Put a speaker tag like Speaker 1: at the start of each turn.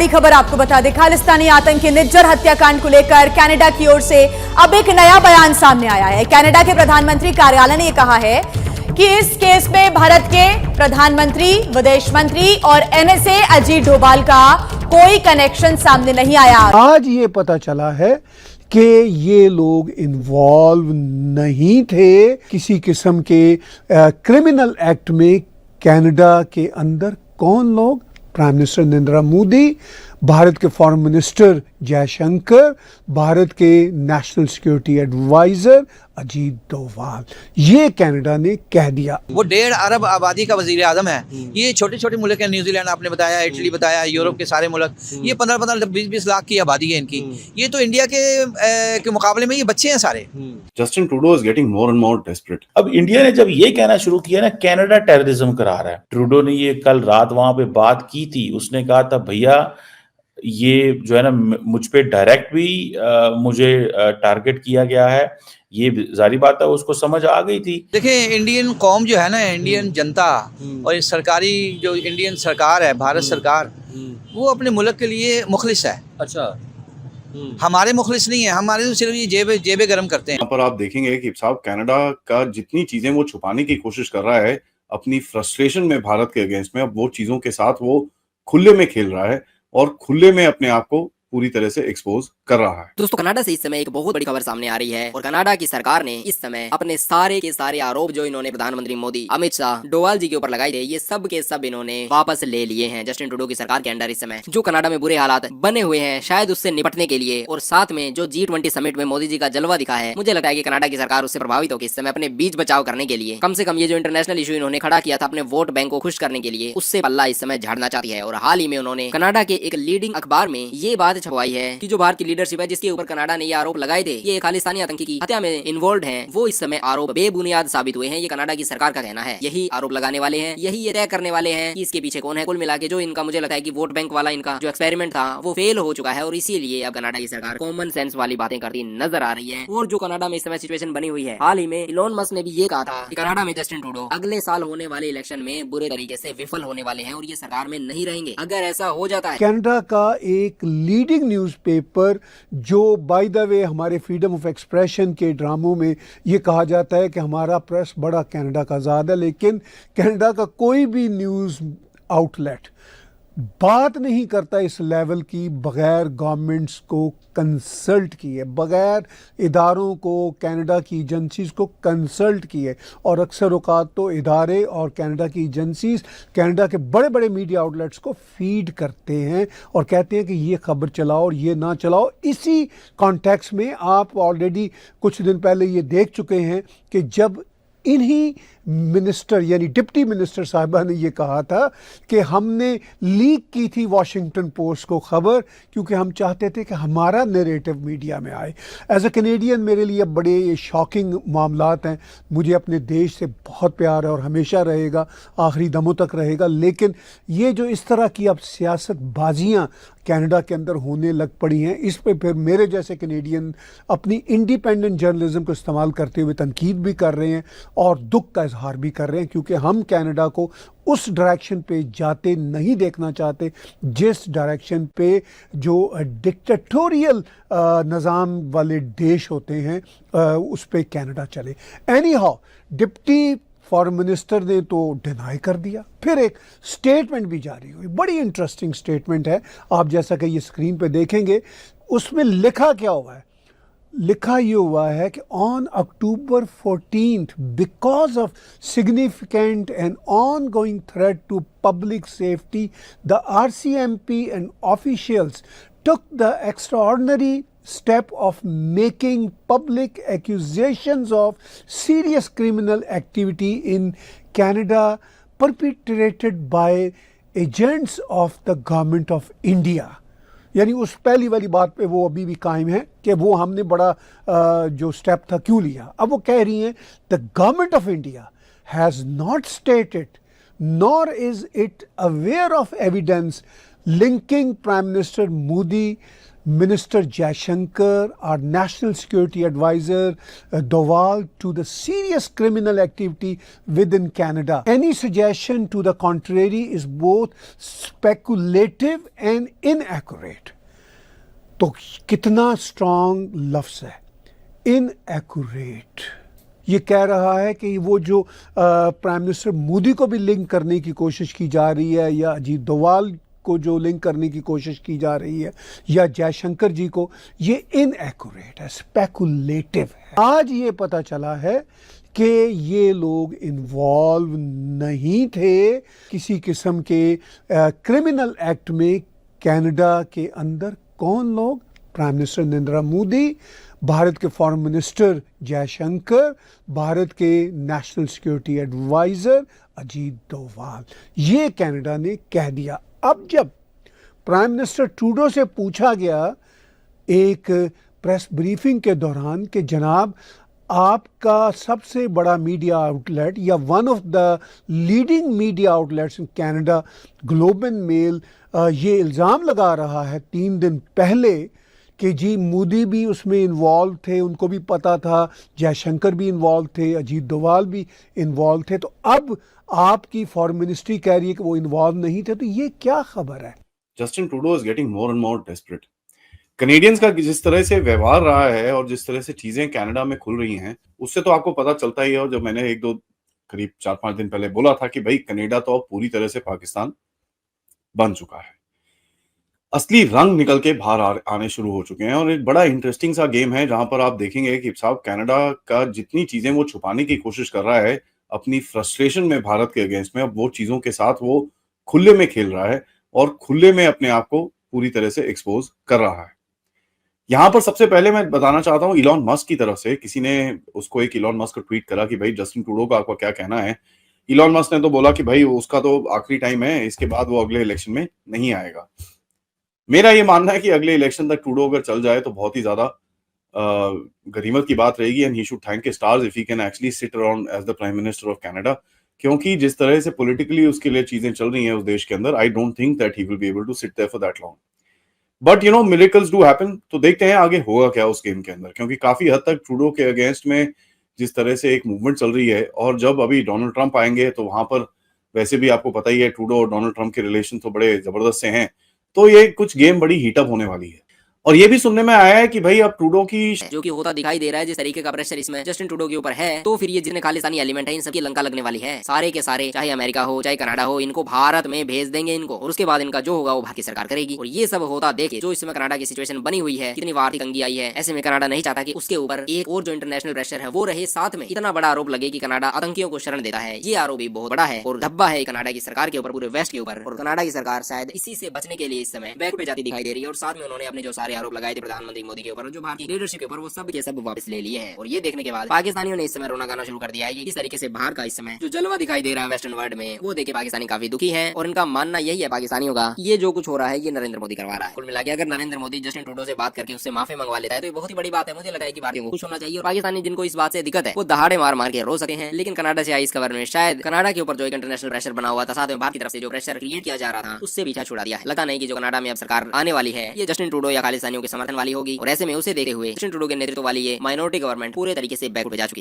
Speaker 1: बड़ी खबर आपको बता दें, खालिस्तानी आतंकी निज्जर हत्याकांड को लेकर कनाडा की ओर से अब एक नया बयान सामने आया है। कनाडा के प्रधानमंत्री कार्यालय ने यह कहा है कि इस केस में भारत के प्रधानमंत्री, विदेश मंत्री और एनएसए अजीत डोभाल का कोई कनेक्शन सामने नहीं आया।
Speaker 2: आज ये पता चला है कि ये लोग इन्वॉल्व नहीं थे किसी किस्म के क्रिमिनल एक्ट में। कनाडा के अंदर कौन लोग? प्राइम मिनिस्टर नरेंद्र मोदी, भारत के फॉरेन मिनिस्टर जयशंकर, भारत के national security adviser Ajit Doval. ये कनाडा ने कह दिया।
Speaker 3: वो 1.5 अरब आबादी का वजीर आजम है। ये छोटे छोटे मुल्क है, न्यूजीलैंड आपने बताया, इटली बताया, यूरोप के सारे मुल्क, ये 15-15, 20-20 लाख की आबादी है इनकी। ये तो इंडिया के मुकाबले में ये बच्चे हैं सारे।
Speaker 4: Justin Trudeau is getting more and more desperate. अब इंडिया ने जब ये कहना शुरू किया ना, कनाडा टेररिज्म करा रहा है। ट्रूडो ने ये कल रात वहां पे बात की थी। उसने कहा था भैया ये जो है ना, मुझ पे डायरेक्ट भी मुझे टारगेट किया गया है। ये जारी बात है, उसको समझ आ गई थी।
Speaker 3: देखिए, इंडियन कौम जो है ना, इंडियन जनता और सरकारी जो इंडियन सरकार है, भारत सरकार, वो अपने मुल्क के लिए मुखलिस है।
Speaker 5: अच्छा,
Speaker 3: हमारे मुखलिस नहीं है, हमारे तो सिर्फ ये जेबे गरम करते हैं।
Speaker 4: यहाँ पर आप देखेंगे कि साहब कनाडा का जितनी चीजें वो छुपाने की कोशिश कर रहा है अपनी फ्रस्ट्रेशन में भारत के अगेंस्ट में, अब वो चीजों के साथ वो खुले में खेल रहा है और खुले में अपने आप को पूरी तरह से एक्सपोज कर रहा है।
Speaker 5: दोस्तों, कनाडा से इस समय एक बहुत बड़ी खबर सामने आ रही है और कनाडा की सरकार ने इस समय अपने सारे के सारे आरोप जो इन्होंने प्रधानमंत्री मोदी, अमित शाह, डोभाल जी के ऊपर लगाए थे, ये सब के सब इन्होंने वापस ले लिए हैं। जस्टिन ट्रूडो की सरकार के अंडर इस समय जो कनाडा में बुरे हालात बने हुए हैं, शायद उससे निपटने के लिए और साथ में जो G20 समिट में मोदी जी का जलवा दिखा है, मुझे लगता है कि कनाडा की सरकार उससे प्रभावित होकर इस समय अपने बीच बचाव करने के लिए, कम से कम ये जो इंटरनेशनल इशू इन्होंने खड़ा किया था अपने वोट बैंक को खुश करने के लिए, उससे पल्ला इस समय झाड़ना चाहती है। और हाल ही में उन्होंने कनाडा के एक लीडिंग अखबार में ये बात छपवाई है कि जो भारत की लीडरशिप है, जिसके ऊपर कनाडा ने ये आरोप लगाए थे, ये खालिस्तानी आतंकी की हत्या में इन्वॉल्व हैं, वो इस समय आरोप बेबुनियाद साबित हुए हैं। ये कनाडा की सरकार का कहना है। यही आरोप लगाने वाले हैं, यही ये तय करने वाले हैं कि इसके पीछे कौन है। कुल मिला के जो इनका, मुझे लगता है कि वोट बैंक वाला इनका जो एक्सपेरिमेंट था वो फेल हो चुका है और इसीलिए अब कनाडा की सरकार कॉमन सेंस वाली बातें करती नजर आ रही है। और जो कनाडा में इस समय सिचुएशन बनी हुई है, हाल ही में इलोन मस्क ने भी ये कहा था कि कनाडा में जस्टिन ट्रूडो अगले साल होने वाले इलेक्शन में बुरे तरीके से विफल होने वाले हैं और ये सरकार में नहीं रहेंगे अगर ऐसा हो जाता है।
Speaker 2: कनाडा का एक लीडिंग न्यूज़पेपर, जो बाय द वे हमारे फ्रीडम ऑफ एक्सप्रेशन के ड्रामों में ये कहा जाता है कि हमारा प्रेस बड़ा कनाडा का आज़ाद है, लेकिन कनाडा का कोई भी न्यूज़ आउटलेट बात नहीं करता इस लेवल की बग़ैर गवर्नमेंट्स को कंसल्ट किए, बग़ैर इदारों को, कनाडा की एजेंसीज़ को कंसल्ट किए। और अक्सर औक़ात तो इदारे और कनाडा की एजेंसीज़ कनाडा के बड़े बड़े मीडिया आउटलेट्स को फीड करते हैं और कहते हैं कि ये खबर चलाओ और ये ना चलाओ। इसी कॉन्टेक्स्ट में आप ऑलरेडी कुछ दिन पहले ये देख चुके हैं कि जब इन्हीं मिनिस्टर यानी डिप्टी मिनिस्टर साहिबा ने ये कहा था कि हमने लीक की थी वॉशिंगटन पोस्ट को खबर, क्योंकि हम चाहते थे कि हमारा नैरेटिव मीडिया में आए। एज ए कैनेडियन मेरे लिए बड़े ये शॉकिंग मामलात हैं। मुझे अपने देश से बहुत प्यार है और हमेशा रहेगा, आखिरी दमों तक रहेगा। लेकिन ये जो इस तरह की अब सियासतबाजियाँ कनाडा के अंदर होने लग पड़ी हैं, इस पे फिर मेरे जैसे कैनेडियन अपनी इंडिपेंडेंट जर्नलिज्म को इस्तेमाल करते हुए तनकीद भी कर रहे हैं और दुख का इजहार भी कर रहे हैं, क्योंकि हम कनाडा को उस डायरेक्शन पे जाते नहीं देखना चाहते जिस डायरेक्शन पे जो डिक्टेटोरियल निज़ाम वाले देश होते हैं उस पे कनाडा चले। Any how, deputy foreign minister ने तो डिनाई कर दिया, फिर एक स्टेटमेंट भी जारी हुई। बड़ी इंटरेस्टिंग स्टेटमेंट है, आप जैसा कि ये स्क्रीन पे देखेंगे। उसमें लिखा क्या हुआ है? लिखा ये हुआ है कि on October 14th, because of significant and ongoing threat to public safety, the RCMP and officials took the extraordinary step of making public accusations of serious criminal activity in Canada perpetrated by agents of the government of India। यानी उस पहली वाली बात पे वो अभी भी कायम है कि वो हमने बड़ा जो स्टेप था क्यों लिया। अब वो कह रही हैं the government of India has not stated nor is it aware of evidence linking Prime Minister Modi, Minister Jaishankar, our National Security Advisor Doval, to the serious criminal activity within Canada. Any suggestion to the contrary is both speculative and inaccurate. तो कितना strong लफ्ज़ है, inaccurate. ये कह रहा है कि वो जो प्राइम मिनिस्टर मोदी को भी लिंक करने की कोशिश की जा रही है, या अजीत डोवाल को जो लिंक करने की कोशिश की जा रही है, या जयशंकर जी को, ये इनएक्यूरेट है, स्पेकुलेटिव है। आज ये पता चला है कि ये लोग इन्वॉल्व नहीं थे किसी किस्म के क्रिमिनल एक्ट में। कनाडा के अंदर कौन लोग? प्राइम मिनिस्टर नरेंद्र मोदी, भारत के फॉरेन मिनिस्टर जयशंकर, भारत के national security adviser Ajit Doval. ये कनाडा ने कह दिया। अब जब प्राइम मिनिस्टर ट्रूडो से पूछा गया एक प्रेस ब्रीफिंग के दौरान कि जनाब, आपका सबसे बड़ा मीडिया आउटलेट या one of the leading media outlets in Canada, Globe and Mail, ये इल्ज़ाम लगा रहा है 3 दिन पहले कि जी मोदी भी उसमें इन्वॉल्व थे, उनको भी पता था, जयशंकर भी इन्वॉल्व थे, अजीत डोवाल भी इन्वॉल्व थे, तो अब आपकी फॉरेन मिनिस्ट्री कह रही है कि वो इन्वॉल्व नहीं थे। तो ये क्या खबर है?
Speaker 6: Justin Trudeau is getting more and more desperate. Canadians का जिस तरह से व्यवहार रहा है और जिस तरह से चीजें कनाडा में खुल रही हैं, उससे तो आपको पता चलता ही है। और जब मैंने करीब 4-5 दिन पहले बोला था कि भाई कनाडा तो अब पूरी तरह से पाकिस्तान बन चुका है, असली रंग निकल के बाहर आने शुरू हो चुके हैं। और एक बड़ा इंटरेस्टिंग सा गेम है जहां पर आप देखेंगे कि साहब कनाडा का जितनी चीजें वो छुपाने की कोशिश कर रहा है अपनी फ्रस्ट्रेशन में भारत के अगेंस्ट में, अब वो चीजों के साथ वो खुले में खेल रहा है और खुले में अपने आप को पूरी तरह से एक्सपोज कर रहा है। यहां पर सबसे पहले मैं बताना चाहता हूं इलॉन मस्क की तरफ से, किसी ने उसको एक इलॉन मस्क को ट्वीट करा कि भाई जस्टिन ट्रूडो का आपका क्या कहना है। इलॉन मस्क ने तो बोला कि भाई उसका तो आखिरी टाइम है, इसके बाद वो अगले इलेक्शन में नहीं आएगा। मेरा ये मानना है कि अगले इलेक्शन तक ट्रूडो अगर चल जाए तो बहुत ही ज्यादा गनीमत की बात रहेगी, and he should thank his stars if he can actually sit around as the prime minister of Canada. क्योंकि जिस तरह से पॉलिटिकली उसके लिए चीजें चल रही हैं उस देश के अंदर, I don't think that he will be able to sit there for that long. But you know, miracles do happen. तो देखते हैं आगे होगा क्या उस गेम के अंदर, क्योंकि काफी हद तक ट्रूडो के अगेंस्ट में जिस तरह से एक मूवमेंट चल रही है, और जब अभी डोनाल्ड ट्रंप आएंगे तो वहां पर वैसे भी आपको पता ही है ट्रूडो और डोनाल्ड ट्रंप के रिलेशन तो बड़े जबरदस्त से हैं, तो ये कुछ गेम बड़ी हीटअप होने वाली है। और ये भी सुनने में आया है कि भाई अब ट्रूडो की
Speaker 5: जो कि होता दिखाई दे रहा है, जिस तरीके का प्रेशर इसमें जस्टिन ट्रूडो के ऊपर है, तो फिर ये जितने खालिस्तानी एलिमेंट है इन सबकी लंका लगने वाली है। सारे के सारे, चाहे अमेरिका हो चाहे कनाडा हो, इनको भारत में भेज देंगे इनको, और उसके बाद इनका जो होगा वो भारत की सरकार करेगी। और ये सब होता देखे जो इस समय कनाडा की सिचुएशन बनी हुई है, कितनी आर्थिक तंगी आई है, ऐसे में कनाडा नहीं चाहता कि उसके ऊपर एक और जो इंटरनेशनल प्रेशर है वो रहे, साथ में इतना बड़ा आरोप लगे कि कनाडा आतंकियों को शरण देता है। ये आरोप भी बहुत बड़ा है और धब्बा है कनाडा की सरकार के ऊपर, पूरे वेस्ट के ऊपर। और कनाडा की सरकार शायद इसी से बचने के लिए इस समय बैक पे जाती दिखाई दे रही है। और साथ में उन्होंने अपने जो सारे आरोप लगाए थे प्रधानमंत्री मोदी के ऊपर, जो भारतीय लीडरशिप के ऊपर, वो सब के सब वापस ले लिए हैं। और ये देखने के बाद पाकिस्तानियों ने इस समय रोना गाना शुरू कर दिया है कि किस तरीके से बाहर का इस समय जो जलवा दिखाई दे रहा है वेस्टर्न वर्ल्ड में, वो देखे पाकिस्तानी काफी दुखी है। और इनका मानना यही है पाकिस्तानियों का, ये जो कुछ हो रहा है ये नरेंद्र मोदी करवा रहा है। कुल मिला के अगर नरेंद्र मोदी जस्टिन ट्रूडो से बात करके उससे माफी मंगवा लेता है तो ये बहुत ही बड़ी बात है। मुझे लगता है कि भारतीयों को खुश होना चाहिए। और पाकिस्तानी जिनको इस बात से दिक्कत है वो दहाड़े मार मार के रो सकते हैं। लेकिन कनाडा से आई इस खबर में शायद कनाडा के ऊपर जो एक इंटरनेशनल प्रेशर बना हुआ था, साथ में भारत की तरफ से जो प्रेशर क्रिएट किया जा रहा था, उससे पीछा छुड़ा दिया है। लगता नहीं कि जो कनाडा में अब सरकार आने वाली है ये जस्टिन ट्रूडो या खालिस्तानियों के समर्थन वाली होगी। और ऐसे में उसे देखते हुए जस्टिन ट्रूडो के नेतृत्व वाली ये माइनॉरिटी गवर्नमेंट पूरे तरीके से बैक उठ जा चुकी है।